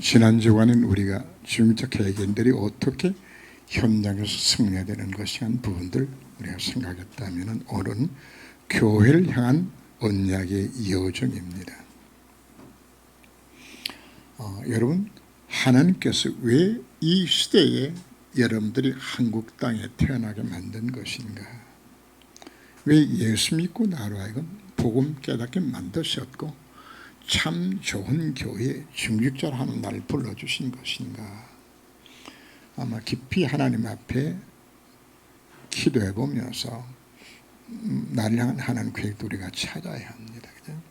지난주간은 우리가 주민적 개개인들이 어떻게 현장에서 승리되는 것이 한 부분들 우리가 생각했다면 오늘은 교회를 향한 언약의 여정입니다. 여러분, 하나님께서 왜 이 시대에 여러분들이 한국 땅에 태어나게 만든 것인가? 왜 예수 믿고 나로 하여금 복음 깨닫게 만드셨고 참 좋은 교회 중직자로 하는 날 불러주신 것인가? 아마 깊이 하나님 앞에 기도해 보면서 나를 향한 하나님 계획도 우리가 찾아야 합니다. 그죠?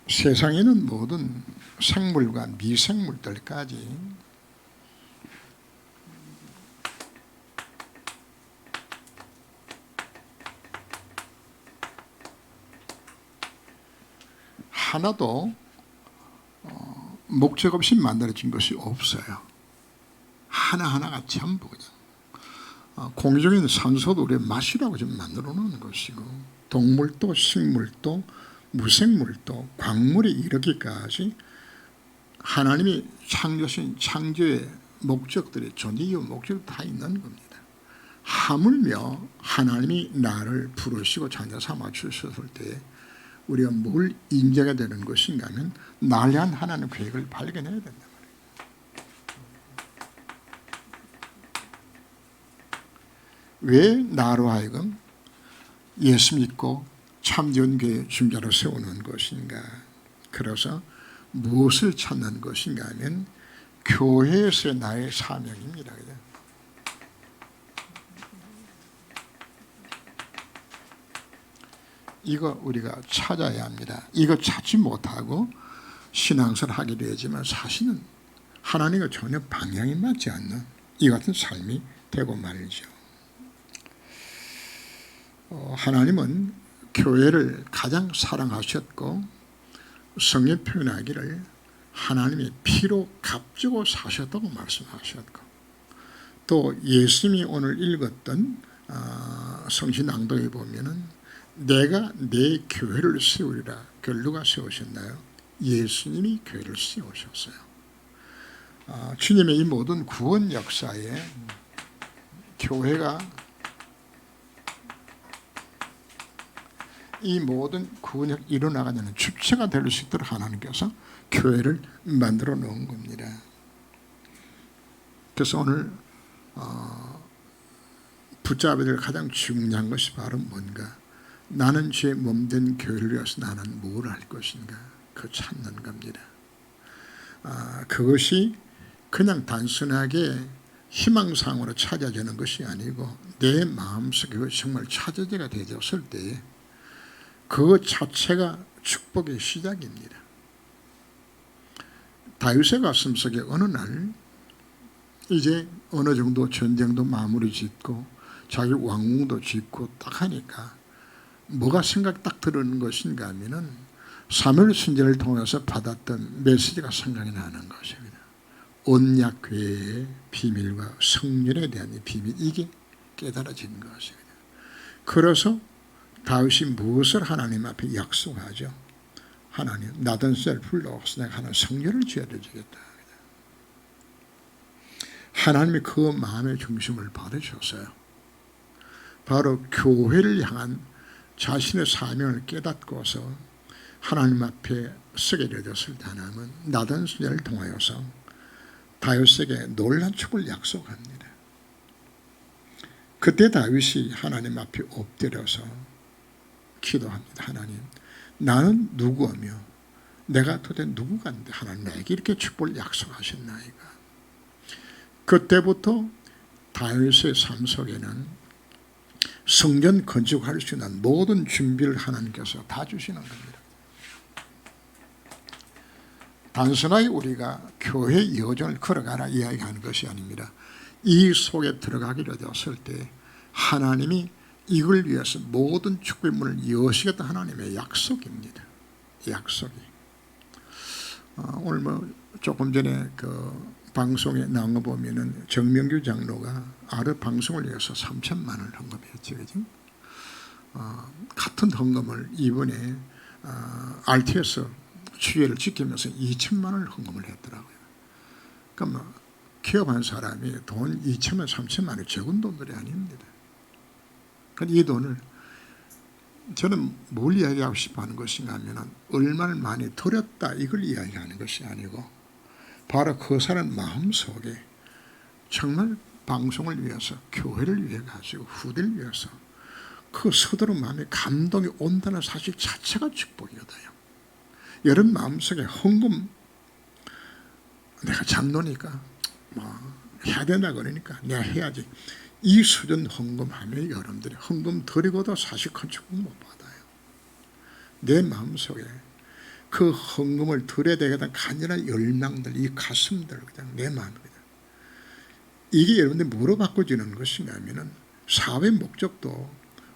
세상에는 모든 생물과 미생물들까지 하나도 목적 없이 만들어진 것이 없어요. 하나하나가 전부 그냥 공중에 산소도 우리 마시라고 지금 만들어 놓은 것이고 동물도 식물도 무생물도 광물에 이르기까지 하나님이 창조신 창조의 목적들이 존재 이유 목적이 다 있는 겁니다. 하물며 하나님이 나를 부르시고 자녀 삼아 주셨을 때 우리가 뭘 인정해야 되는 것인가 하면 나를 향한 하나님의 계획을 발견해야 된다 말이에요. 왜 나로 하여금 예수 믿고 참전 교회 중자로 세우는 것인가? 그래서 무엇을 찾는 것인가 하면 교회에서의 나의 사명입니다. 그죠? 이거 우리가 찾아야 합니다. 이거 찾지 못하고 신앙생활을 하게 되지만 사실은 하나님과 전혀 방향이 맞지 않는 이 같은 삶이 되고 말이죠. 하나님은 교회를 가장 사랑하셨고 성경 표현하기를 하나님이 피로 값주고 사셨다고 말씀하셨고 또 예수님이 오늘 읽었던 성신 낭독에 보면은 내가 내 교회를 세우리라. 그걸 누가 세우셨나요? 예수님이 교회를 세우셨어요. 주님의 이 모든 구원 역사에 교회가 이 모든 구원이 일어나가는 주체가 될 수 있도록 하나님께서 교회를 만들어 놓은 겁니다. 그래서 오늘 붙잡아야 될 가장 중요한 것이 바로 뭔가? 나는 주의 몸된 교회를 위해서 나는 뭘 할 것인가? 그 찾는 겁니다. 그것이 그냥 단순하게 희망사항으로 찾아지는 것이 아니고 내 마음속에 정말 찾아지가 되었을 때 그 자체가 축복의 시작입니다. 다윗의 가슴속에 어느 날 이제 어느 정도 전쟁도 마무리 짓고 자기 왕궁도 짓고 딱 하니까 뭐가 생각 딱 들어오는 것인가 하면은 사무엘 선지자를 통해서 받았던 메시지가 생각이 나는 것입니다. 언약궤의 비밀과 성전에 대한 비밀, 이게 깨달아진 것입니다. 그래서 다윗이 무엇을 하나님 앞에 약속하죠? 하나님, 나단셀 불러서 내가 하나님 성전을 지어야 되겠다. 하나님이 그 마음의 중심을 받으셨어요. 바로 교회를 향한 자신의 사명을 깨닫고서 하나님 앞에 서게 되었을 때 하나님은 나단 선지자를 통하여서 다윗에게 놀란 축복을 약속합니다. 그때 다윗이 하나님 앞에 엎드려서 기도합니다. 하나님, 나는 누구며 내가 도대체 누구간데 하나님 내게 이렇게 축복을 약속하셨나이까. 그때부터 다윗의 삶 속에는 성전 건축할 수 있는 모든 준비를 하나님께서 다 주시는 겁니다. 단순하게 우리가 교회 여정을 걸어가라 이야기하는 것이 아닙니다. 이 속에 들어가기로 되었을 때 하나님이 이걸 위해서 모든 축복의 문을 여시겠다 하나님의 약속입니다. 약속이. 오늘 조금 전에 그 방송에 나온 거 보면은 정명규 장로가 아르 방송을 위해서 3천만 원을 헌금했죠. 그죠? 같은 헌금을 이번에 RTS 추계를 지키면서 2천만 원을 헌금을 했더라고요. 그러니까 기업한 사람이 돈 2천만 3천만 원 적은 돈들이 아닙니다. 그러니까 이 돈을 저는 뭘 이야기하고 싶어 하는 것인가 하면 얼마를 많이 들였다 이걸 이야기하는 것이 아니고 바로 그 사람 마음속에 정말 방송을 위해서 교회를 위해 가지고 후대를 위해서 그 서두른 마음에 감동이 온다는 사실 자체가 축복이거든요. 여러분 마음속에 헌금 내가 장로니까 뭐 해야 된다 그러니까 내가 해야지 이 수준 헌금하면 여러분들이 헌금 드리고도 사실 큰 축복 못 받아요. 내 마음속에 그 헌금을 드려야 되겠다는 간절한 열망들 이 가슴들 그냥 내 마음에 그냥 이게 여러분들 뭐로 바꿔지는 것인가 하면 사업의 목적도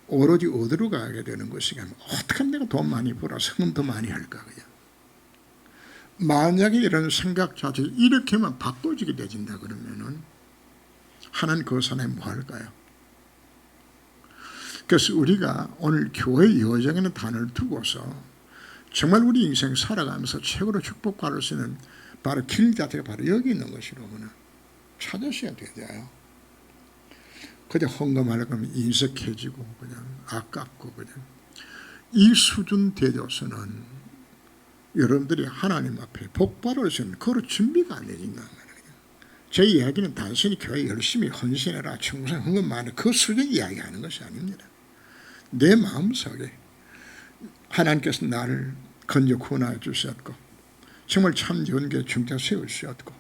오로지 어디로 가게 되는 것인가 하면 어떻게 하면 내가 돈 많이 벌어서 헌금 더 많이 할까 그냥 만약에 이런 생각 자체 이렇게만 바꿔지게 되진다 그러면은 하나님 그 사람이 뭐 할까요? 그래서 우리가 오늘 교회 여정에는 단어를 두고서 정말 우리 인생 살아가면서 최고로 축복받을 수 있는 바로 길 자체가 바로 여기 있는 것이로구나 찾으셔야 돼요. 그냥 헌금하려고 하면 인색해지고 그냥 아깝고 그냥 이 수준 되어서는 여러분들이 하나님 앞에 복받을 수 있는 그런 준비가 안 되진다 말이에요. 제 이야기는 단순히 교회 열심히 헌신해라 충성 헌금 많이 그 수준 이야기하는 것이 아닙니다. 내 마음속에 하나님께서 나를 건져 구원하여 주셨고 정말 참 좋은 교회 중장 세우셨고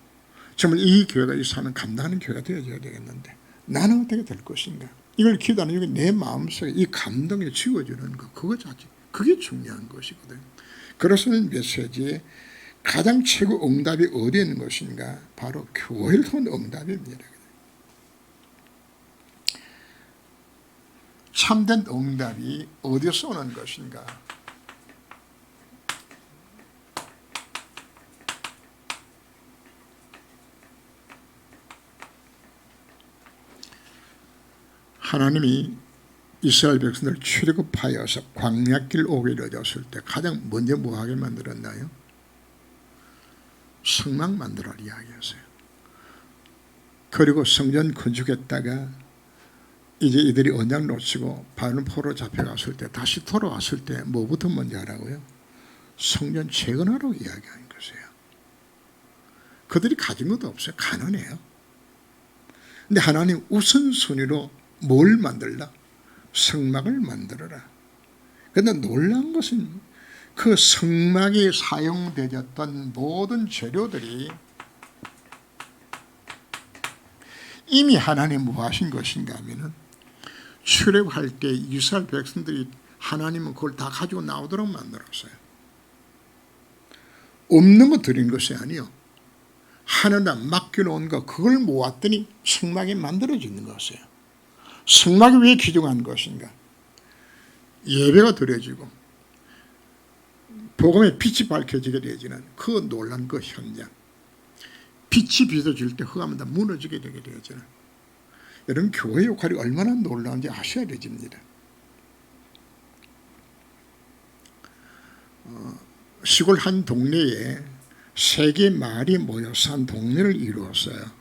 정말 이 교회가 이 사는 감당하는 교회가 되어져야 되겠는데 나는 어떻게 될 것인가 이걸 기도하는 게 내 마음속에 이 감동이 지워주는 거 그거 자체 그게 중요한 것이거든요. 그래서 메시지에 가장 최고 응답이 어디에 있는 것인가 바로 교회를 통한 응답입니다. 참된 응답이 어디서 오는 것인가 하나님이 이스라엘 백성들을 출애굽하여서 광야길 오게 이르렀을 때 가장 먼저 뭐하게 만들었나요? 성막 만들어 이야기했어요. 그리고 성전 건축했다가 이제 이들이 언약 놓치고 바벨론포로 잡혀갔을 때 다시 돌아왔을 때 뭐부터 먼저 하라고요? 성전 재건하라고 이야기하는 것이에요. 그들이 가진 것도 없어요. 가난해요. 근데 하나님 우선순위로 뭘 만들라? 성막을 만들어라. 그런데 놀라운 것은 그 성막에 사용되었던 모든 재료들이 이미 하나님 뭐 하신 것인가 하면은 출애굽할 때 이스라엘 백성들이 하나님은 그걸 다 가지고 나오도록 만들었어요. 없는 거 드린 것이 아니요. 하나님 맡겨놓은 거 그걸 모았더니 성막이 만들어지는 것이에요. 성막이 왜 귀중한 것인가? 예배가 드려지고 복음의 빛이 밝혀지게 되지는 그 놀란 그 현장 빛이 비춰질 때 흑암은 다 무너지게 되게 되지는 여러분 교회 역할이 얼마나 놀라운지 아셔야 되집니다. 시골 한 동네에 3개 마을이 모여서 한 동네를 이루었어요.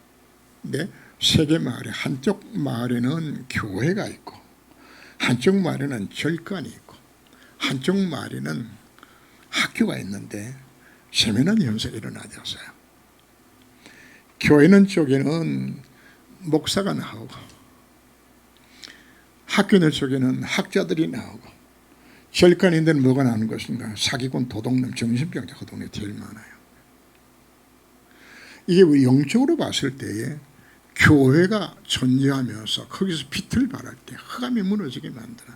근데 3개 마을에 한쪽 마을에는 교회가 있고 한쪽 마을에는 절간이 있고 한쪽 마을에는 학교가 있는데 세면한 현상이 일어나졌어요. 교회 있는 쪽에는 목사가 나오고 학교 있는 쪽에는 학자들이 나오고 절간인 데는 뭐가 나오는 것인가? 사기꾼, 도둑놈, 정신병자 그 동네에 제일 많아요. 이게 영적으로 봤을 때에 교회가 존재하면서 거기서 빛을 발할 때 흑암이 무너지게 만드는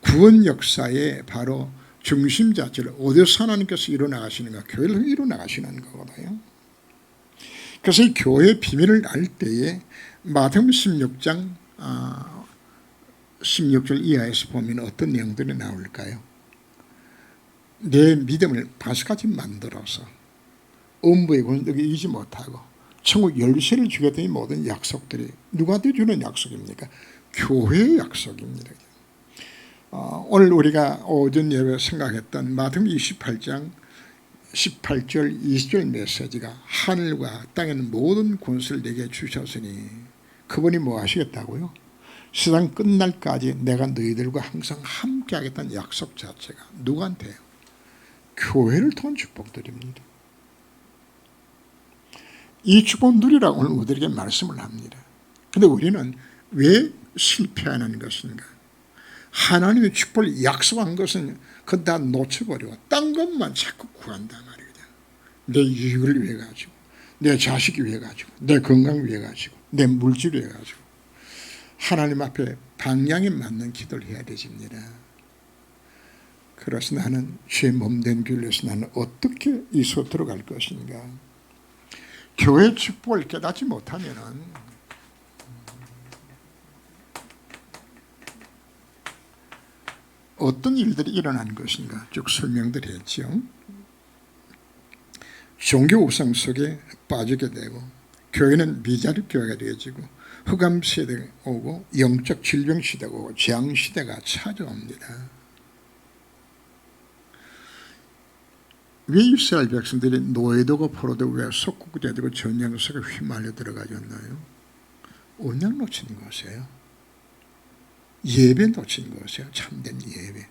구원 역사의 바로 중심 자체를 어디서 하나님께서 이뤄나가시는가? 교회를 이뤄나가시는 거거든요. 그래서 이 교회의 비밀을 알 때에 마태복음 16장 16절 이하에서 보면 어떤 내용들이 나올까요? 내 믿음을 바스같이 만들어서 음부의 권력이 이기지 못하고 천국 열쇠를 주겠다는 모든 약속들이 누구한테 주는 약속입니까? 교회의 약속입니다. 오늘 우리가 오전 예배 생각했던 마태복음 28장 18절 20절 메시지가 하늘과 땅에는 모든 권세를 내게 주셨으니 그분이 뭐 하시겠다고요? 세상 끝날까지 내가 너희들과 항상 함께 하겠다는 약속 자체가 누구한테요? 교회를 통한 축복드립니다. 이 축복 누리라고 오늘 우리에게 말씀을 합니다. 그런데 우리는 왜 실패하는 것인가? 하나님의 축복을 약속한 것은 그건 다 놓쳐버리고 딴 것만 자꾸 구한단 말이거든. 내 이익을 위해 가지고, 내 자식 위해 가지고, 내 건강 위해 가지고, 내 물질 위해 가지고 하나님 앞에 방향에 맞는 기도를 해야 되십니다. 그래서 나는 죄 몸된 길에서 나는 어떻게 이 소토로 갈 것인가? 교회 축복을 깨닫지 못하면은 어떤 일들이 일어난 것인가 쭉 설명드렸죠. 종교 우상 속에 빠지게 되고 교회는 미자립 교회가 되어지고 흑암 시대가 오고 영적 질병 시대가 오고 재앙 시대가 찾아옵니다. 왜 이스라엘 백성들이 노예되고 포로되고 왜 속국되고 전쟁 속에 휘말려 들어가졌나요? 언약 놓친 것이에요. 예배 놓친 것이에요. 참된 예배.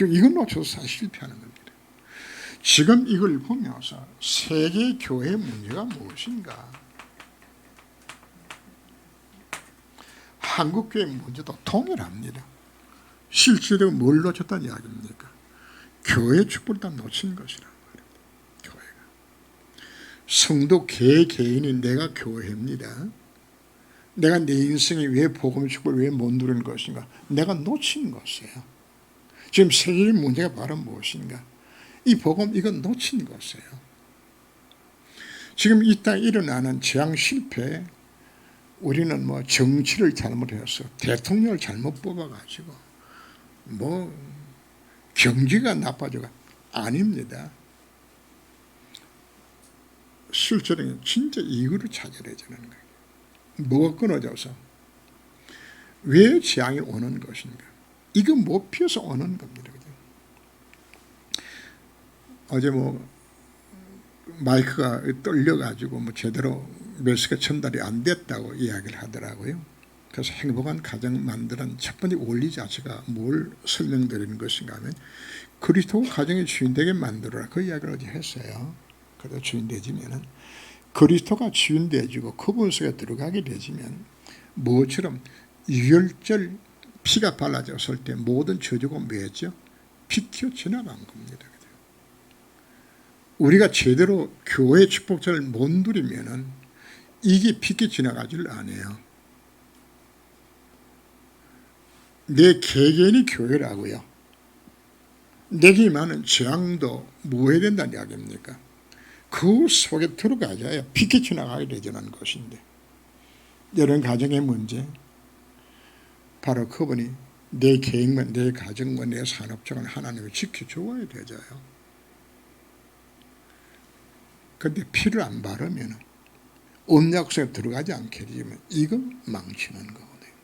이건 놓쳐서 사실 실패하는 겁니다. 지금 이걸 보면서 세계 교회의 문제가 무엇인가? 한국 교회 문제도 동일합니다. 실제로 뭘 놓쳤다는 이야기입니까? 교회 축복을 다 놓친 것이란 말입니다. 교회가. 성도 개개인이 내가 교회입니다. 내가 내 인생에 왜 복음 축복을 왜 못 누리는 것인가? 내가 놓친 것이에요. 지금 세계의 문제가 바로 무엇인가? 이 복음 이건 놓친 것이에요. 지금 이 땅에 일어나는 재앙 실패, 우리는 뭐 정치를 잘못해서 대통령을 잘못 뽑아가지고 뭐 경기가 나빠져가 아닙니다. 실제로 진짜 이유를 찾아야 되는 거예요. 뭐가 끊어져서 왜 재앙이 오는 것인가? 이거 못 피해서 오는 겁니다. 어제 뭐 마이크가 떨려가지고 뭐 제대로 메시지가 전달이 안 됐다고 이야기를 하더라고요. 그래서 행복한 가정 만드는 첫 번째 원리 자체가 뭘 설명드리는 것인가 하면 그리스도가 가정의 주인 되게 만들어라. 그 이야기를 어제 했어요. 그래서 주인 되지면은 그리스도가 주인 되지고 그분 속에 들어가게 되지면 뭐처럼 유혈절 피가 발라졌을 때 모든 저주가 뭐였죠? 비켜 지나간 겁니다. 우리가 제대로 교회 축복절을 못 누리면은 이게 비켜 지나가지를 않아요. 내 개개인이 교회라고요. 내게 많은 재앙도 뭐 해야 된다는 이야기입니까? 그 속에 들어가야 비켜 지나가게 되는 것인데 이런 가정의 문제 바로 그분이 내 계획과 내 가정과 내 산업적인 하나님을 지켜줘야 되잖아요. 그런데 피를 안 바르면 언약 속에 들어가지 않게 되면 이건 망치는 거거든요.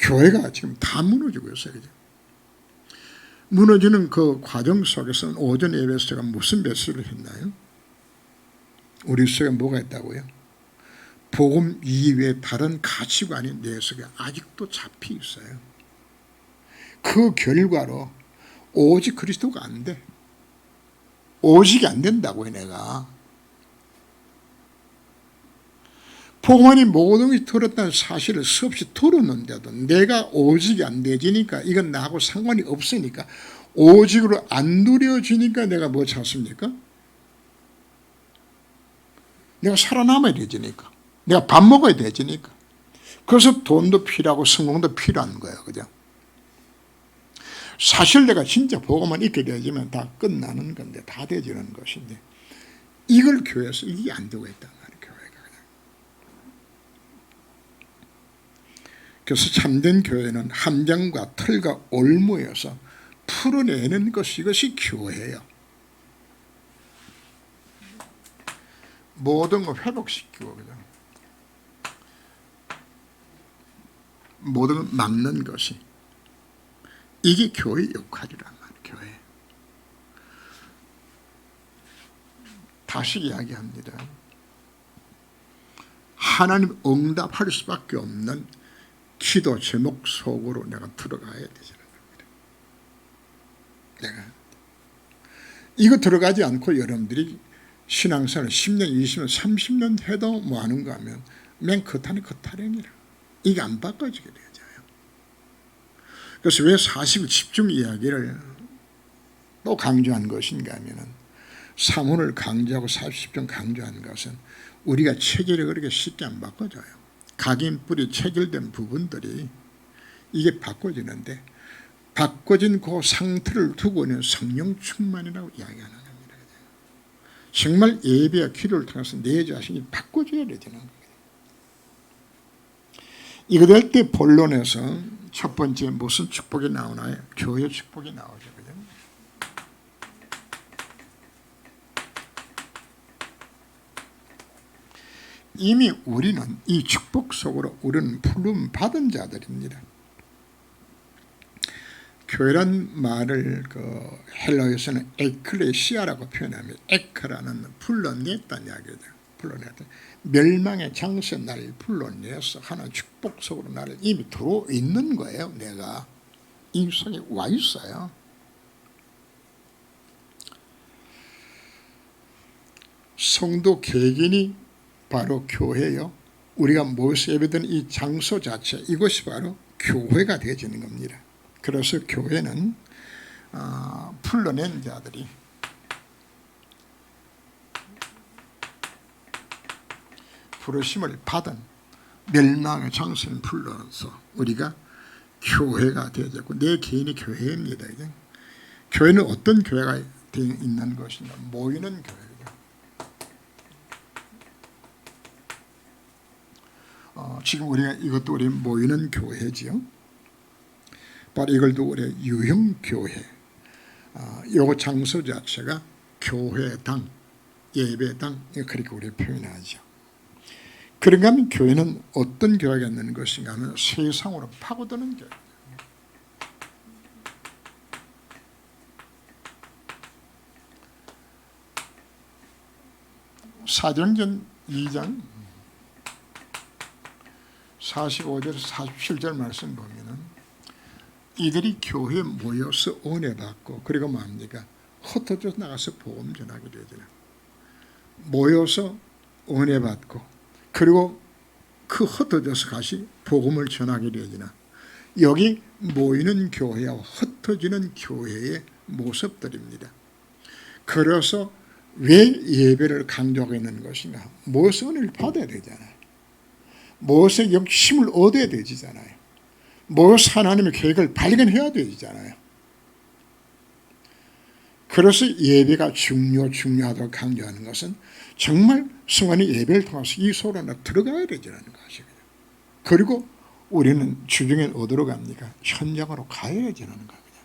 교회가 지금 다 무너지고 있어요. 무너지는 그 과정 속에서는 오전 예배에서 제가 무슨 메시지를 했나요? 우리 속에 뭐가 있다고요? 복음 이외에 다른 가치관이 내 속에 아직도 잡혀 있어요. 그 결과로 오직 그리스도가 안 돼. 오직이 안 된다고요. 내가 복음이 모든 것이 들었다는 사실을 수없이 들었는데도 내가 오직이 안 되지니까 이건 나하고 상관이 없으니까 오직으로 안 누려지니까 내가 뭐 찾습니까? 내가 살아남아야 되지니까 내가 밥 먹어야 되지니까 그래서 돈도 필요하고 성공도 필요한 거예요. 그죠? 사실 내가 진짜 복음만 있게 되지면 다 끝나는 건데 다 되지는 것인데 이걸 교회에서 이게 안 되고 있단 말이에요. 교회가. 그래서 참된 교회는 함정과 털과 올무여서 풀어내는 것이 이것이 교회예요. 모든 걸 회복시키고 그냥 모든 걸 막는 것이 이게 교회의 역할이란 말이에요. 교회. 다시 이야기합니다. 하나님 응답할 수밖에 없는 기도 제목 속으로 내가 들어가야 되잖아요. 내가 이거 들어가지 않고 여러분들이 신앙생활 10년, 20년, 30년 해도 뭐 하는가 하면 맨 겉하니 겉타령이라. 이게 안 바꿔지게 되죠. 그래서 왜 40일 집중 이야기를 또 강조한 것인가 하면은 사문을 강조하고 40점 강조한 것은 우리가 체계를 그렇게 쉽게 안 바꿔줘요. 각인뿔이 체결된 부분들이 이게 바꿔지는데 바꿔진 그 상태를 두고는 성령 충만이라고 이야기하는 겁니다. 정말 예배와 기도를 통해서 내 자신이 바꿔줘야 되는 겁니다. 이거 될 때 본론에서 첫 번째 무슨 축복이 나오나요? 교회 축복이 나오죠. 그죠? 이미 우리는 이 축복 속으로 우리는 부름 받은 자들입니다. 교회란 말을 헬라어에서는 에클레시아라고 표현합니다. 에크라는 불러냈다는 이야기죠. 불러냈다. 멸망의 장소에 나를 불러내서 하나님 축복 속으로 나를 이미 들어있는 거예요. 내가 이 속에 와 있어요. 성도 개개인이 바로 교회요. 우리가 모여서 예배드리는 이 장소 자체, 이것이 바로 교회가 되어지는 겁니다. 그래서 교회는 불러낸 자들이 부르심을 받은 멸망의 장소를 불러서 우리가 교회가 되어졌고 내 개인이 교회입니다. 교회는 어떤 교회가 되어 있는 것인가? 모이는 교회죠. 지금 우리가 이것도 우리 모이는 교회지요. 바로 이걸도 우리 유형교회. 요 장소 자체가 교회당, 예배당 그렇게 우리 표현하죠. 그런가 하면 교회는 어떤 교회가 있는 것인가 하면 세상으로 파고드는 교회. 사도행전 2장 45절에서 47절 말씀 보면은 이들이 교회에 모여서 은혜 받고 그리고 뭡니까? 흩어져 나가서 복음 전하게 되잖아요. 모여서 은혜 받고 그리고 그 흩어져서 다시 복음을 전하게 되잖아요. 여기 모이는 교회와 흩어지는 교회의 모습들입니다. 그래서 왜 예배를 강조하고 있는 것인가? 모여서 은혜를 받아야 되잖아요. 모여서 힘을 얻어야 되잖아요. 모여서 하나님의 계획을 발견해야 되잖아요. 그래서 예배가 중요하다고 강조하는 것은 정말 성환이 예배를 통해서 이 소리나 들어가야 되지라는 것이거든요. 그리고 우리는 주중에 어디로 갑니까? 현장으로 가야 되는 거거든요.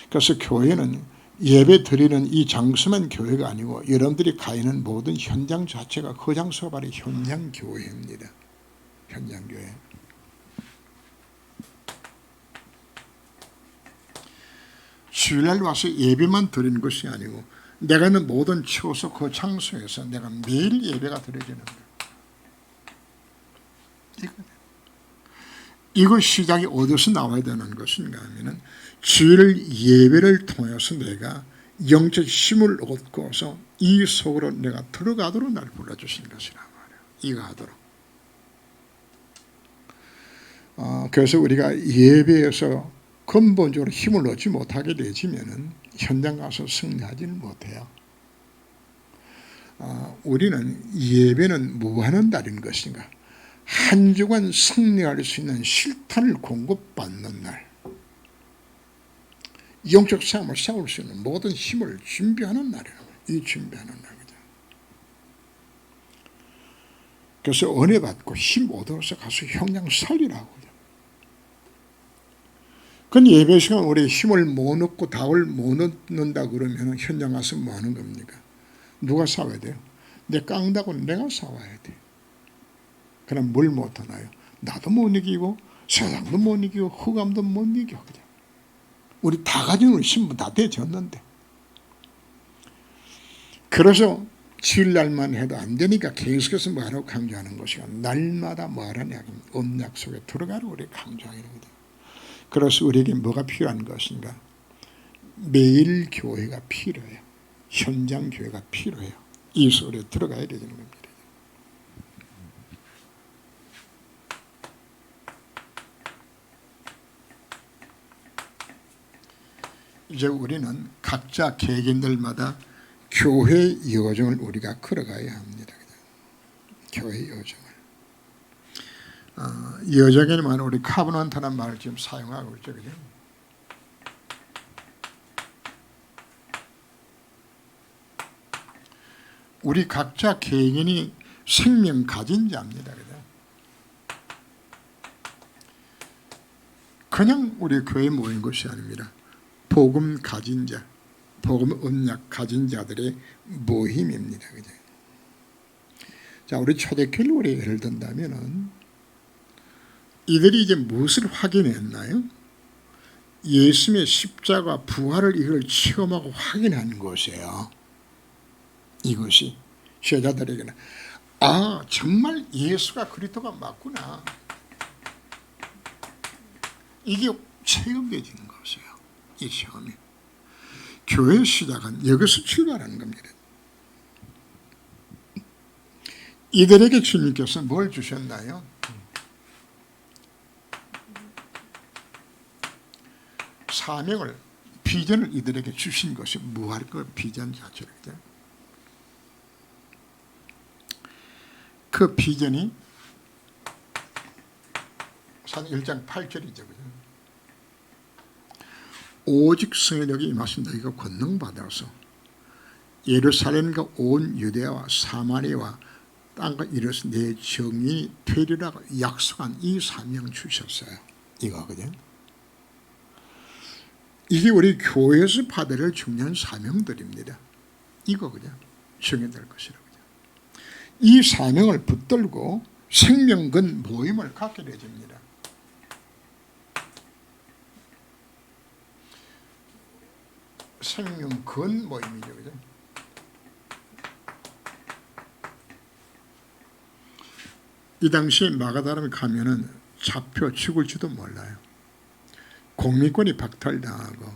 그래서 교회는 예배 드리는 이 장소만 교회가 아니고 여러분들이 가 있는 모든 현장 자체가 그 장소가 바로 현장 교회입니다. 현장 교회. 주일날 와서 예배만 드리는 것이 아니고 내가 있는 모든 처소 그 장소에서 내가 매일 예배가 드려지는 거예요. 이거 시작이 어디서 나와야 되는 것인가 하면은 주일 예배를 통해서 내가 영적 힘을 얻고서 이 속으로 내가 들어가도록 나를 불러주신 것이란 말이에요. 이거 하도록. 그래서 우리가 예배에서 근본적으로 힘을 얻지 못하게 되지면은 현장 가서 승리하지는 못해요. 우리는 예배는 뭐 하는 날인 것인가? 한 주간 승리할 수 있는 실탄을 공급받는 날. 영적 싸움을 싸울 수 있는 모든 힘을 준비하는 날이에요. 이 준비하는 날이죠. 그래서 은혜 받고 힘 얻어서 가서 형량 살리라고. 그건 예배 시간 우리 힘을 못 넣고 답을 못 넣는다 그러면 현장 가서 뭐 하는 겁니까? 누가 싸워야 돼요? 내 깡다고는 내가 싸워야 돼. 그럼 뭘 못하나요? 나도 못 이기고 세상도 못 이기고 흑암도 못 이겨. 그냥. 우리 다 가진 우리 신분 다 대졌는데. 그래서 주일날만 해도 안 되니까 계속해서 뭐하라고 강조하는 것이가 날마다 뭐하라냐 언약 속에 들어가라고 우리 강조하는 거다. 그래서 우리에게 뭐가 필요한 것인가? 매일 교회가 필요해요. 현장 교회가 필요해요. 이 속에 들어가야 되는 겁니다. 이제 우리는 각자 개개인들마다 교회 여정을 우리가 걸어가야 합니다. 교회 여정을. 여정에는 우리 카브넌트라는 말을 지금 사용하고 있죠. 그죠? 우리 각자 개인이 생명 가진 자입니다. 그죠? 그냥 우리 교회에 모인 것이 아닙니다. 복음 가진 자, 복음 언약 가진 자들의 모임입니다. 그죠? 자, 우리 초대교회를 우리 예를 든다면은 이들이 이제 무엇을 확인했나요? 예수님의 십자가 부활을 이걸 체험하고 확인한 것이에요. 이것이 제자들에게는 정말 예수가 그리스도가 맞구나. 이게 체험되어지는 것이에요. 이 체험이. 교회의 시작은 여기서 출발하는 겁니다. 이들에게 주님께서 뭘 주셨나요? 사명을, 비전을 이들에게 주신 것이 무할 것 비전 자체로. 그 비전이 산 1장 8절이죠. 오직 성령이 임하신다. 이거 권능받아서 예루살렘과 온 유대와 사마리아와 땅과 이르러서 내 정인이 되리라고 약속한 이 사명 주셨어요. 이거거든요. 이게 우리 교회에서 받을 중요한 사명들입니다. 이거거든요. 정해될 것이라고. 이 사명을 붙들고 생명근 모임을 갖게 되집니다. 생명근 모임이죠. 그죠? 이 당시에 마가다람에 가면은 잡혀 죽을지도 몰라요. 공민권이 박탈당하고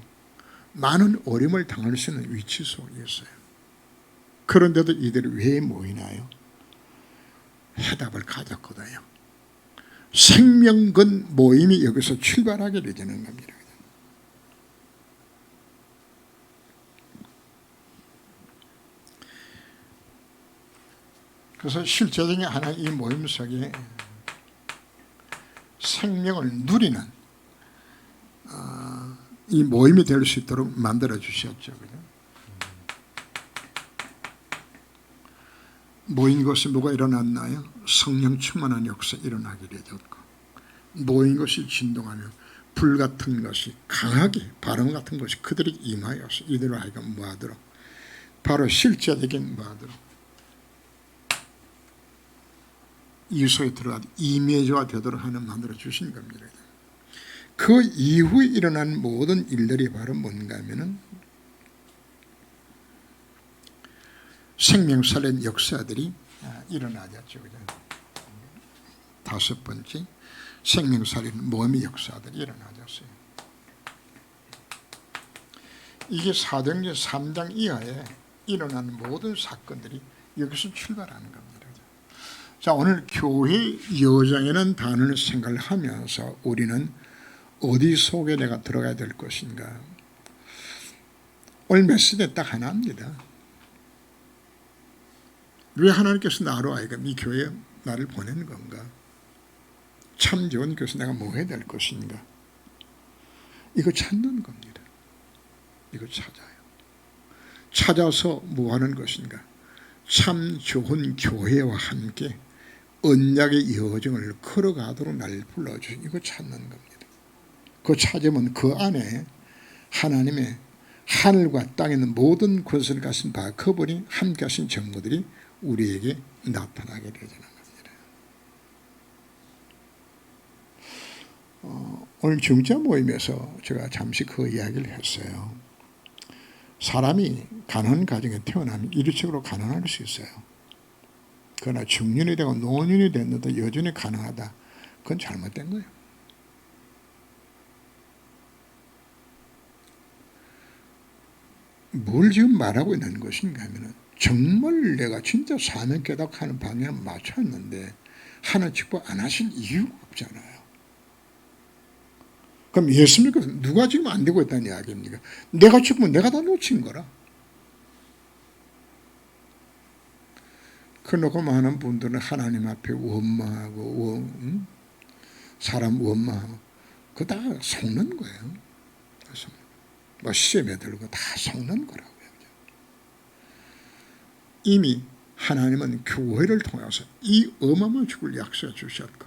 많은 어려움을 당할 수 있는 위치 속에 있어요. 그런데도 이들이 왜 모이나요? 해답을 가졌거든요. 생명근 모임이 여기서 출발하게 되는 겁니다. 그래서 실제적인 하나 이 모임 속에 생명을 누리는 이 모임이 될 수 있도록 만들어 주셨죠. 모인 것이 뭐가 일어났나요? 성령 충만한 역사 일어나게 되었고, 모인 것이 진동하며 불같은 것이 강하게 바람 같은 것이 그들이 임하여서 이들을 하여금 뭐하도록, 바로 실제적인 뭐하도록 이소에 들어가 이미지화 되도록 하는 만들어 주신 겁니다. 그 이후에 일어난 모든 일들이 바로 뭔가 하면은 생명살인 역사들이 일어나졌죠. 다섯 번째, 생명살인 모험의 역사들이 일어나졌어요. 이게 사도행전 3장 이하에 일어나는 모든 사건들이 여기서 출발하는 겁니다. 자, 오늘 교회 여정에는 단어를 생각을 하면서 우리는 어디 속에 내가 들어가야 될 것인가. 오늘 메시지 딱 하나입니다. 왜 하나님께서 나로 하여금 이 교회에 나를 보낸 건가? 참 좋은 교회에서 내가 뭐 해야 될 것인가? 이거 찾는 겁니다. 이거 찾아요. 찾아서 뭐 하는 것인가? 참 좋은 교회와 함께 언약의 여정을 걸어가도록 나를 불러주신 이거 찾는 겁니다. 그 찾으면 그 안에 하나님의 하늘과 땅에 있는 모든 것을 가진 바 그분이 함께 하신 정보들이 우리에게 나타나게 되는 겁니다. 오늘 중자 모임에서 제가 잠시 그 이야기를 했어요. 사람이 가난한 가정에 태어나면 일시적으로 가난할 수 있어요. 그러나 중년이 되고 노년이 됐는데 여전히 가난하다. 그건 잘못된 거예요. 뭘 지금 말하고 있는 것인가 하면 정말 내가 진짜 사명 깨닫하는 방향을 맞췄는데 하나님 축복 안 하실 이유가 없잖아요. 그럼 예수님께서 누가 지금 안 되고 있다는 이야기입니까? 내가 축복 내가 다 놓친 거라. 그러고 많은 분들은 하나님 앞에 원망하고 사람 원망하고 그거 다 속는 거예요. 그래서 뭐 시험에 들고 다 속는 거라고요. 이미 하나님은 교회를 통해서 이 어마어마한 축복을 약속해 주셨고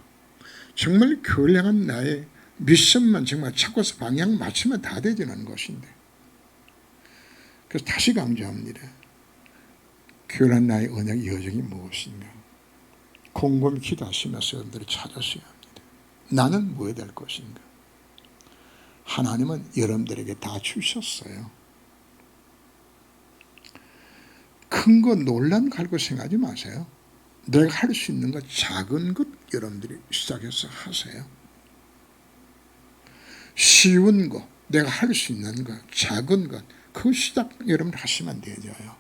정말 교회를 향한 나의 미션만 정말 찾고서 방향 맞추면 다 되지는 것인데 그래서 다시 강조합니다. 교회란 나의 언약 여정이 무엇인가 곰곰이 기도하시면서 여러분들이 찾으셔야 합니다. 나는 뭐해야 될 것인가. 하나님은 여러분들에게 다 주셨어요. 큰 거 논란 갈고 생각하지 마세요. 내가 할 수 있는 것 작은 것 여러분들이 시작해서 하세요. 쉬운 거 내가 할 수 있는 것 작은 것 그 시작 여러분 하시면 되죠요.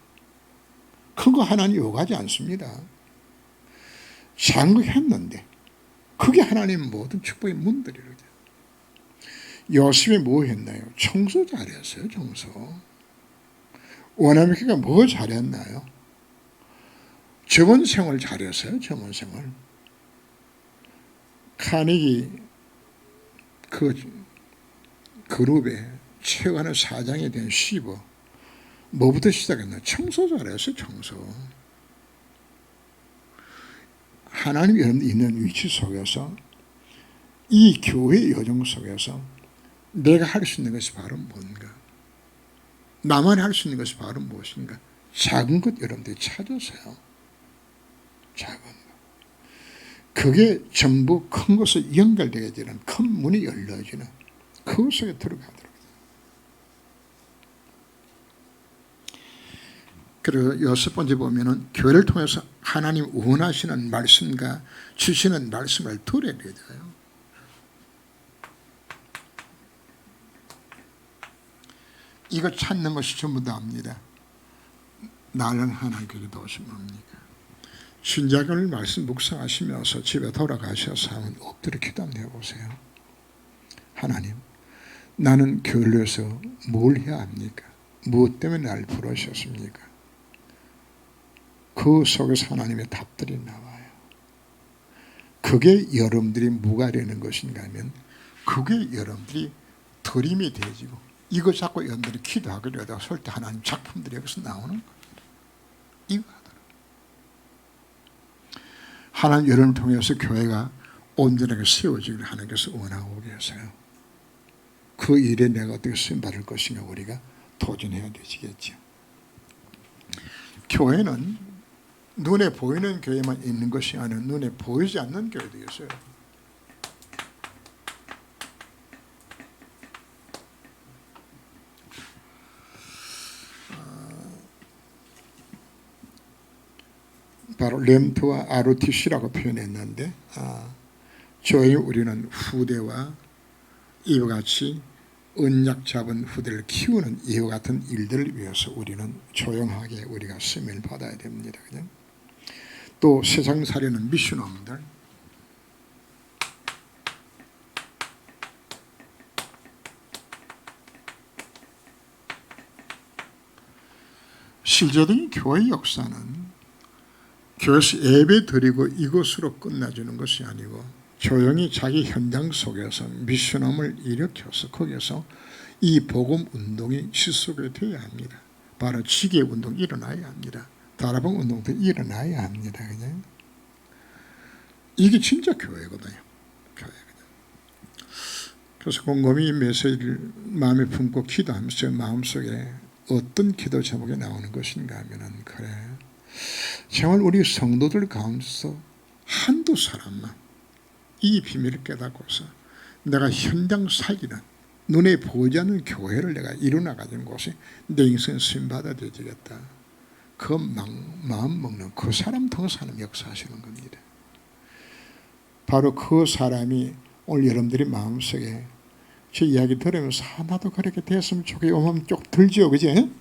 큰 거 하나님 요구하지 않습니다. 작은 거 했는데 그게 하나님 모든 축복의 문들이거든요. 요셉이 뭐 했나요? 청소 잘했어요. 청소. 원아메리카가 뭐 잘했나요? 점원생활 잘했어요. 점원생활. 카네기 그 그룹의 최고하는 사장에 대한 시버 뭐부터 시작했나? 청소 잘했어요. 청소. 하나님 여러분 있는 위치 속에서 이 교회 여정 속에서 내가 할 수 있는 것이 바로 뭔가? 나만 할 수 있는 것이 바로 무엇인가? 작은 것 여러분들이 찾으세요. 작은 것. 그게 전부 큰 것을 연결되게 되는 큰 문이 열려지는 그 속에 들어가더라고요. 그리고 여섯 번째 보면은 교회를 통해서 하나님 원하시는 말씀과 주시는 말씀을 들어야 돼요. 이거 찾는 것이 전부 다입니다. 나는 하나님께 도우심 뭡니까? 신자교를 말씀 묵상하시면서 집에 돌아가셔서 한번 엎드려 기도 한번 해보세요. 하나님, 나는 교회를 위해서 뭘 해야 합니까? 무엇 때문에 날 부르셨습니까? 그 속에서 하나님의 답들이 나와요. 그게 여러분들이 뭐가 되는 것인가 하면 그게 여러분들이 드림이 되지고 이거 자꾸 여러분들이 기도하게 되다 설 때 하나님 작품들이 여기서 나오는 겁니다. 이거 하더라고요. 하나님 여러분을 통해서 교회가 온전하게 세워지기를 하나님께서 원하고 계세요. 그 일에 내가 어떻게 쓰임받을 것인가 우리가 도전해야 되시겠죠. 교회는 눈에 보이는 교회만 있는 것이 아니라 눈에 보이지 않는 교회도 있어요. 바로 램프와 ROTC라고 표현했는데 저희 우리는 후대와 이와 같이 언약 잡은 후대를 키우는 이와 같은 일들을 위해서 우리는 조용하게 우리가 쓰임을 받아야 됩니다. 그냥 또 세상 살려는 미션홈들 실제적인 교회 역사는 교회에서 예배 드리고 이것으로 끝나주는 것이 아니고 조용히 자기 현장 속에서 미션홈을 일으켜서 거기에서 이 복음 운동이 지속이 되어야 합니다. 바로 지계 운동이 일어나야 합니다. 다락방 운동도 일어나야 합니다. 그냥 이게 진짜 교회거든요. 교회거든요. 그래서 곰곰이 이 메시지를 마음에 품고 기도하면서 마음속에 어떤 기도 제목이 나오는 것인가 하면은 그래 정말 우리 성도들 가운데서 한두 사람만 이 비밀을 깨닫고서 내가 현장 살기는 눈에 보이지 않는 교회를 내가 이루어나가는 곳에 내 인생 쓰임받아 되겠다. 그 마음 먹는 그 사람 통해서 하나님 역사하시는 겁니다. 바로 그 사람이 오늘 여러분들이 마음속에 제 이야기 들으면서 나도 그렇게 됐으면 좋겠다. 마음 좀 들죠, 그지?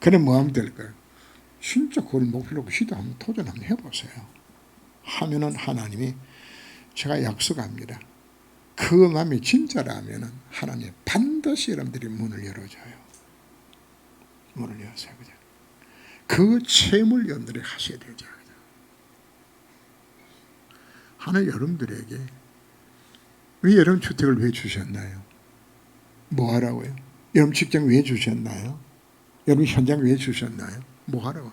그래 마음 될 거예요. 진짜 그걸 목표로 시도 한번 도전 한번 해보세요. 하면은 하나님이 제가 약속합니다. 그 마음이 진짜라면은 하나님 반드시 여러분들이 문을 열어줘요. 문을 열어줘요, 그죠? 그 체험을 여러분들이 하셔야 되죠. 하나님 여러분들에게 왜 여러분 주택을 왜 주셨나요? 뭐 하라고요? 여러분 직장 왜 주셨나요? 여러분 현장 왜 주셨나요? 뭐 하라고?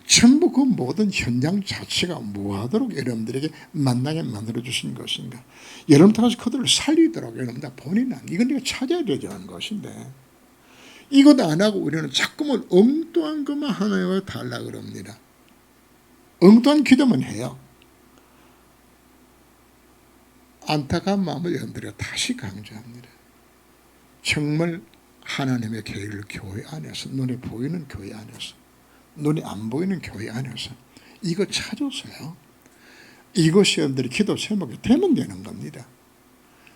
전부 그 모든 현장 자체가 뭐 하도록 여러분들에게 만나게 만들어 주신 것인가? 여러분 통해서 그들을 살리더라고요. 여러분 다 본인은 이건 내가 찾아야 되는 것인데 이것 안 하고 우리는 자꾸만 엉뚱한 것만 하나님을 달라 그럽니다. 엉뚱한 기도만 해요. 안타까운 마음을 여러분들이 다시 강조합니다. 정말 하나님의 계획을 교회 안에서, 눈에 보이는 교회 안에서, 눈에 안 보이는 교회 안에서 이거 찾아서요. 이것이 여러분들이 기도 제목이 되면 되는 겁니다.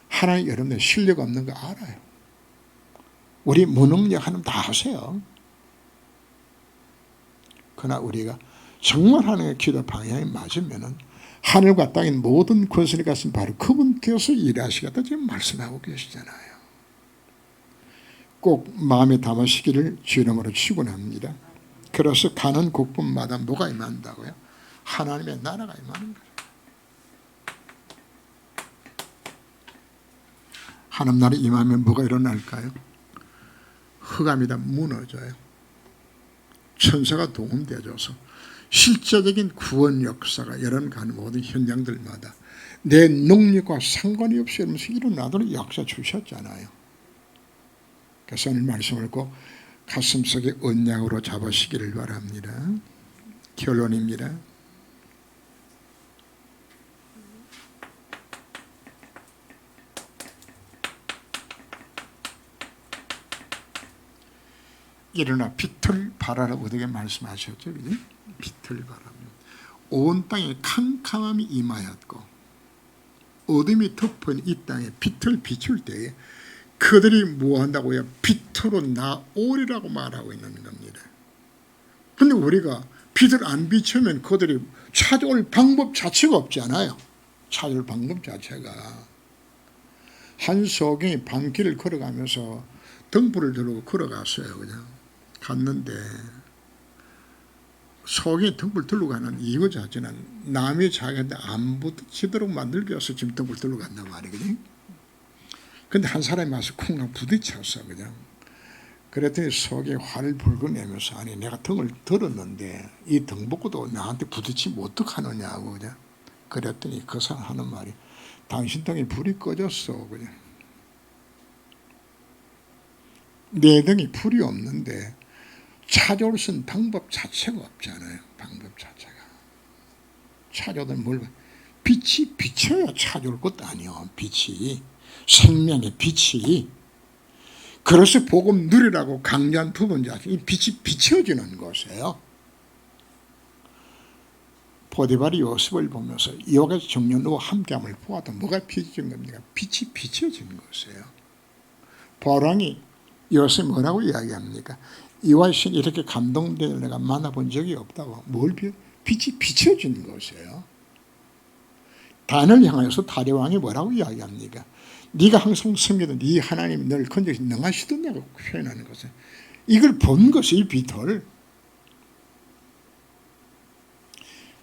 하나님 여러분들 실력 없는 거 알아요. 우리 무능력 하나님 다 아세요. 그러나 우리가 정말 하나님의 기도 방향이 맞으면은 하늘과 땅의 모든 권세를 가진 바로 그분께서 일하시겠다 지금 말씀하고 계시잖아요. 꼭 마음에 담으시기를 주님으로 축원합니다. 그래서 가는 곳곳마다 뭐가 임한다고요? 하나님의 나라가 임하는 거예요. 하나님 나라 임하면 뭐가 일어날까요? 흑암이 다 무너져요. 천사가 도움되어줘서 실제적인 구원 역사가 여러분 모든 현장들마다 내 능력과 상관이 없이 일어나도록 역사 주셨잖아요. 그래서 오늘 말씀을 꼭 가슴속에 언약으로 잡으시기를 바랍니다. 결론입니다. 일어나 빛을 발하라 어떻게 말씀하셨죠? 그죠? 빛을 발하라. 온 땅에 캄캄함이 임하였고 어둠이 덮은 이 땅에 빛을 비출 때에 그들이 뭐한다고요? 빛으로 나오리라고 말하고 있는 겁니다. 그런데 우리가 빛을 안 비추면 그들이 찾아올 방법 자체가 없잖아요. 찾아올 방법 자체가. 한 소경이 밤길을 걸어가면서 등불을 들고 걸어갔어요. 그냥 갔는데 소경이 등불 들고 가는 이유 자체는 남이 자기한테 안 부딪히도록 만들기 위해서 지금 등불 들고 간단 말이거든요. 근데 한 사람이 와서 쿵 부딪혔어. 그냥. 그랬더니 속에 화를 불고 내면서 아니 내가 등을 들었는데 이 등복구도 나한테 부딪히면 어떡하느냐고 그냥. 그랬더니 그 사람 하는 말이 당신 등에 불이 꺼졌어. 그냥. 내 등에 불이 없는데 찾아올 수 있는 방법 자체가 없잖아요. 방법 자체가. 찾아오든 뭘 빛이 비쳐야 찾아올 것도 아니요. 빛이. 생명의 빛이. 그래서 복음 누리라고 강조한 부분 자체 이 빛이 비춰지는 것이에요. 보디발이 요셉을 보면서 여가 정년으로 함께함을 보아도 뭐가 비춰진 겁니까? 빛이 비춰진 것이에요. 바로왕이 요셉 뭐라고 이야기합니까? 이와 신 이렇게 감동되는 내가 만나본 적이 없다고. 뭘 빛이 비춰진 것이에요. 단을 향해서 다리왕이 뭐라고 이야기합니까? 네가 항상 섬기던 네 하나님이 널 건져서 능하시던냐고 표현하는 것은 이걸 본 것이 이 빛을.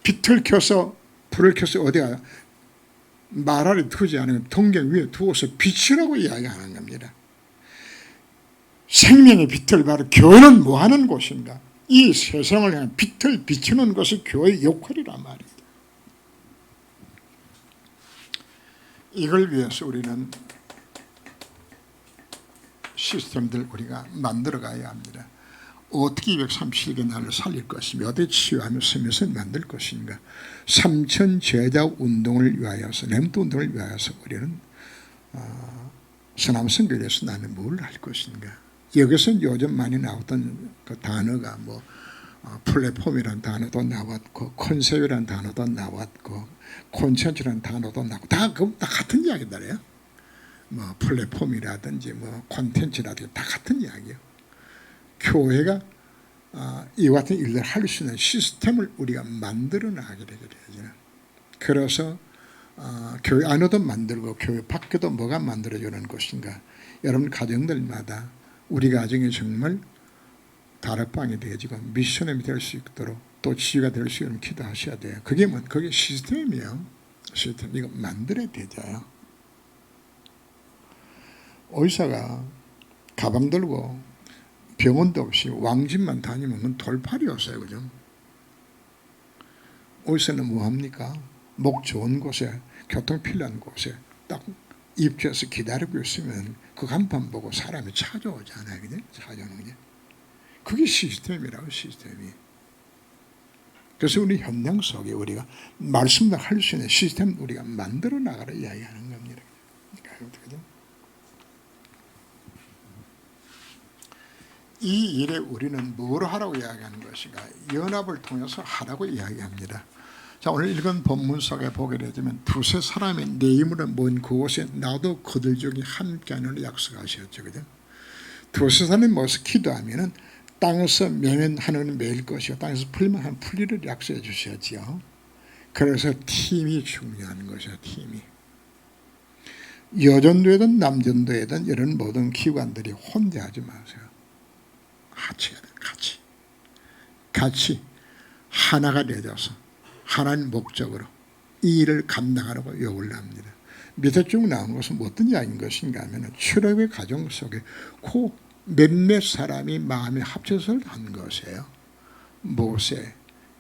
빛을 켜서 불을 켜서 어디가 말 아래 두지 않으면 동경 위에 두어서 비추라고 이야기하는 겁니다. 생명의 빛을 바로 교회는 뭐하는 곳인가? 이 세상을 향한 빛을 비추는 것이 교회의 역할이란 말입니다. 이걸 위해서 우리는 시스템들 우리가 만들어 가야 합니다. 어떻게 237개 나라를 살릴 것이며 어떻게 치유하며 쓰면서 만들 것인가. 삼천 제자 운동을 위하여서 렘트 운동을 위하여서 우리는 서남선교에서 나는 뭘 할 것인가. 여기서 요즘 많이 나왔던 그 단어가 뭐 플랫폼이라는 단어도 나왔고 컨셉이라는 단어도 나왔고 콘텐츠라는 단어도 나왔고 다 같은 이야기들이에요. 뭐 플랫폼이라든지 뭐 콘텐츠라든지 다 같은 이야기예요. 교회가 이와 같은 일을 할 수 있는 시스템을 우리가 만들어 나가게 되거든요. 그래서 교회 안에도 만들고 교회 밖에도 뭐가 만들어지는 것인가. 여러분 가정들마다 우리 가정이 정말 다락방이 되어지고 미션이 될 수 있도록 또 지휘가 될 수 있는 기도하셔야 돼요. 그게 시스템이에요. 시스템. 이거 만들어야 되죠. 의사가 가방 들고 병원도 없이 왕집만 다니면 그건 돌팔이었어요. 그죠? 의사는 뭐합니까? 목 좋은 곳에 교통 필요한 곳에 딱 입주해서 기다리고 있으면 그 간판 보고 사람이 찾아오잖아요. 그죠? 찾아오는 게. 그게 시스템이라고 시스템이. 그래서 우리 현장 속에 우리가 말씀을 할 수 있는 시스템 우리가 만들어 나가라 이야기하는 겁니다. 그죠? 이 일에 우리는 뭘 하라고 이야기하는 것인가? 연합을 통해서 하라고 이야기합니다. 자, 오늘 읽은 본문 속에 보게 되면 두세 사람이 내 이름으로 모인 그곳에 나도 그들 중에 함께하는 약속하셨죠. 그죠? 두세 사람이 모여서 기도하면은 땅에서 매면 하늘은 매일 것이고 땅에서 풀면 한 풀리를 약속해 주셨지요. 그래서 팀이 중요한 것이죠. 팀이. 여전도에든 남전도에든 이런 모든 기관들이 혼자 하지 마세요. 같이 해야 돼요. 같이 하나가 되어서 하나님 목적으로 이 일을 감당하라고 요구를 합니다. 밑에 쭉 나온 것은 어떤 이야기인 것인가 하면 출애굽의 과정 속에 그 몇몇 사람이 마음에 합쳐서 한 것이에요. 모세,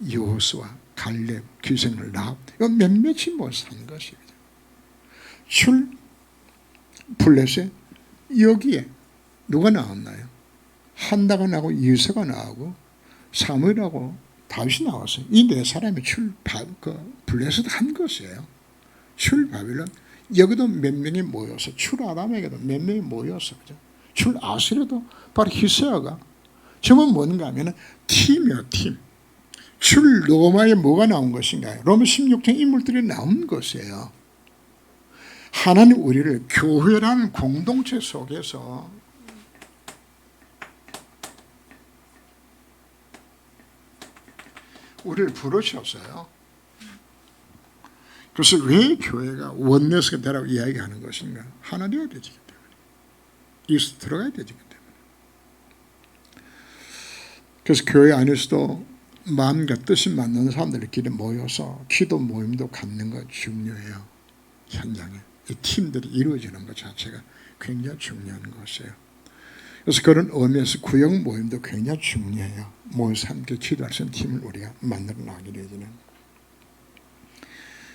여호수아, 갈렙, 기생을 라합 이건 몇몇이 모여서 한 것입니다. 블레셋 여기에 누가 나왔나요? 한다가 나오고 이서가 나오고 사무엘하고 다윗이 나왔어요. 이 네 사람이 블레셋 한 것이에요. 바빌론 여기도 몇 명이 모여서 아람에게도 몇 명이 모여서 그죠? 아스에도 바로 히스야가 저건 뭔가 하면 팀이에요. 팀. 로마에 뭐가 나온 것인가요? 로마 16장 인물들이 나온 것이에요. 하나님 우리를 교회라는 공동체 속에서 우리를 부르셨어요. 그래서 왜 교회가 원내스가 되라고 이야기하는 것인가? 하나 되어야 되기 때문에. 이것을 들어가야 되기 때문에. 그래서 교회 안에서도 마음과 뜻이 맞는 사람들끼리 모여서 기도 모임도 갖는 것 중요해요. 현장에. 이 팀들이 이루어지는 것 자체가 굉장히 중요한 것이에요. 그래서 그런 의미에서 구역 모임도 굉장히 중요해요. 모여서 함께 기도할 수 있는 팀을 우리가 만들어 나가게 되지는.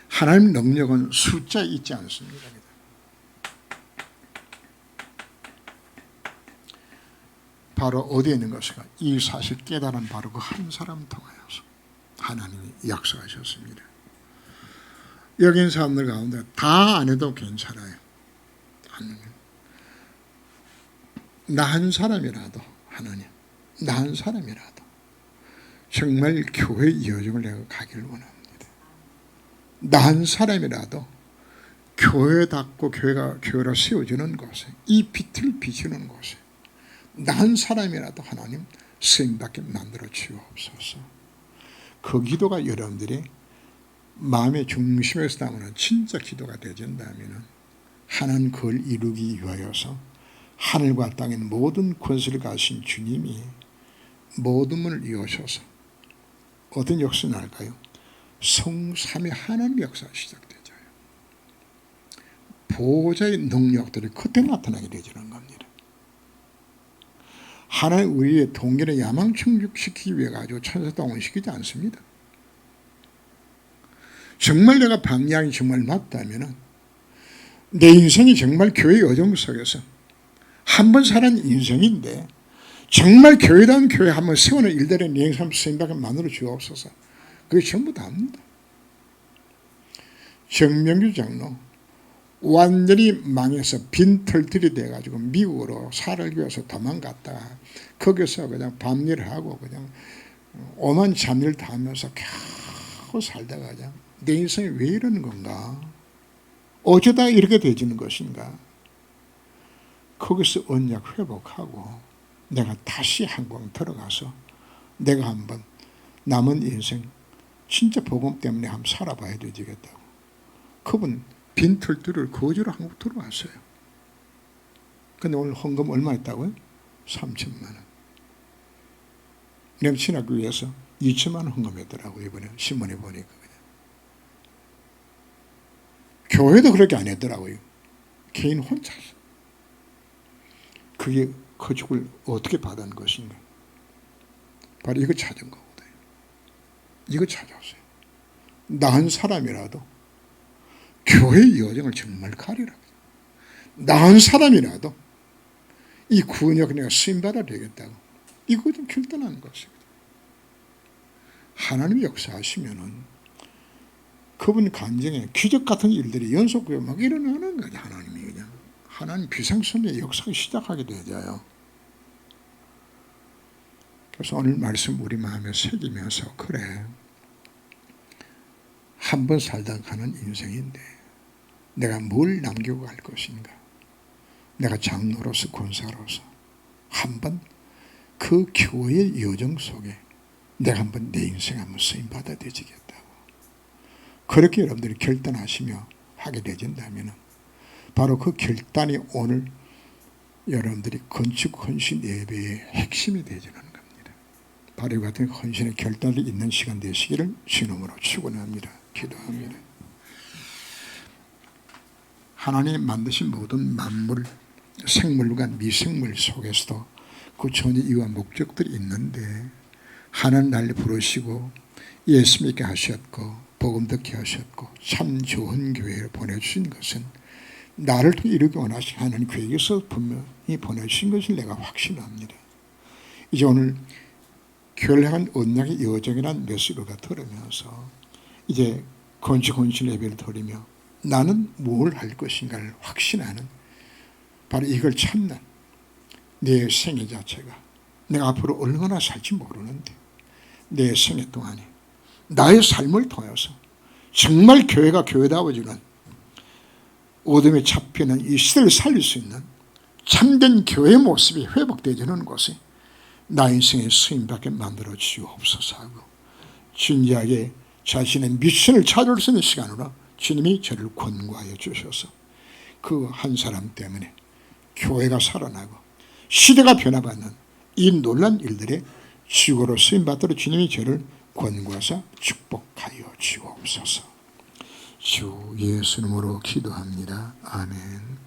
하나님 능력은 숫자에 있지 않습니다. 바로 어디에 있는 것인가? 이 사실 깨달은 바로 그 한 사람 통하여서 하나님이 약속하셨습니다. 여기 있는 사람들 가운데 다 안 해도 괜찮아요. 나 한 사람이라도 하나님, 나 한 사람이라도 정말 교회 여정을 내가 가기를 원합니다. 나 한 사람이라도 교회답고 교회로 세워지는 곳에 이 빛을 비추는 곳에 나 한 사람이라도 하나님 쓰임받게 만들어 주옵소서. 그 기도가 여러분들이 마음의 중심에서 담는 진짜 기도가 되어진다면 하나님 그걸 이루기 위하여서 하늘과 땅의 모든 권세를 가신 주님이 모든 문을 여셔서 어떤 역사 날까요? 성삼위 하나님 역사가 시작되죠. 보호자의 능력들이 그때 나타나게 되지는 겁니다. 하나님 우리의 동결의 야망 충족시키기 위해 가지고 천사 동원시키지 않습니다. 정말 내가 방향이 정말 맞다면 내 인생이 정말 교회 여정 속에서 한 번 사는 인생인데 정말 교회다운 교회 한번 세우는 일들의 내 인생 생각을 만들어 주옵소서. 그게 전부 다입니다. 정명규 장로 완전히 망해서 빈털들이 돼가지고 미국으로 살기 위해서 도망갔다가 거기서 그냥 밤일을 하고 그냥 오만 잠일 다 하면서 겨우 살다가 그냥 내 인생이 왜 이러는 건가? 어쩌다 이렇게 되지는 것인가? 거기서 언약 회복하고 내가 다시 한국 들어가서 내가 한번 남은 인생 진짜 복음 때문에 한번 살아봐야 되겠다고. 그분 빈털들을 거주로 한국 들어왔어요. 근데 오늘 헌금 얼마 했다고요? 3천만 원. 내가 신학교에서 2천만 원 헌금했더라고요. 이번에 신문에 보니까. 교회도 그렇게 안 했더라고요. 개인 혼자서. 그게 거죽을 어떻게 받은 것인가? 바로 이거 찾은 거거든요. 이거 찾았어요. 나은 사람이라도 교회의 여정을 정말 가리라. 나은 사람이라도 이 구원역 내가 쓰임받아야 되겠다고. 이거 좀 결단하는 것이거든요. 하나님이 역사하시면은 그분 간증에 기적 같은 일들이 연속되어 막 일어나는 거죠. 하나님이 그냥. 하나님 비상선의 역사가 시작하게 되죠. 그래서 오늘 말씀 우리 마음에 새기면서 그래. 한 번 살다 가는 인생인데 내가 뭘 남기고 갈 것인가. 내가 장로로서 권사로서 한번 그 교회의 여정 속에 내가 한번 내 인생 한번 쓰임받아 되지겠다고. 그렇게 여러분들이 결단하시며 하게 되진다면 바로 그 결단이 오늘 여러분들이 건축 헌신 예배의 핵심이 되지는 겁니다. 바로 이 같은 헌신의 결단이 있는 시간 되시기를 주님으로 축원합니다. 기도합니다. 하나님 만드신 모든 만물, 생물과 미생물 속에서도 그 존재 이유와 목적들이 있는데 하나님 날 부르시고 예수 믿게 하셨고 복음 듣게 하셨고 참 좋은 교회를 보내주신 것은 나를 통해 이루기 원하신 하나님 계획에서 분명히 보내주신 것을 내가 확신합니다. 이제 오늘 교회를 향한 언약의 여정이라는 메시지가 들으면서 이제 건축 헌신 예배를 드리며 나는 뭘 할 것인가를 확신하는 바로 이걸 찾는 내 생애 자체가 내가 앞으로 얼마나 살지 모르는데 내 생애 동안에 나의 삶을 통해서 정말 교회가 교회다워지는 어둠에 잡히는 이 시대를 살릴 수 있는 참된 교회의 모습이 회복되지는 곳에 나 인생의 쓰임받게 만들어 주옵소서 하고 진지하게 자신의 미션을 찾을 수 있는 시간으로 주님이 저를 권고하여 주셔서 그 한 사람 때문에 교회가 살아나고 시대가 변화받는 이 놀란 일들에 지구로 쓰임받도록 주님이 저를 권고하사 축복하여 주옵소서. 주 예수 이름으로 기도합니다. 아멘.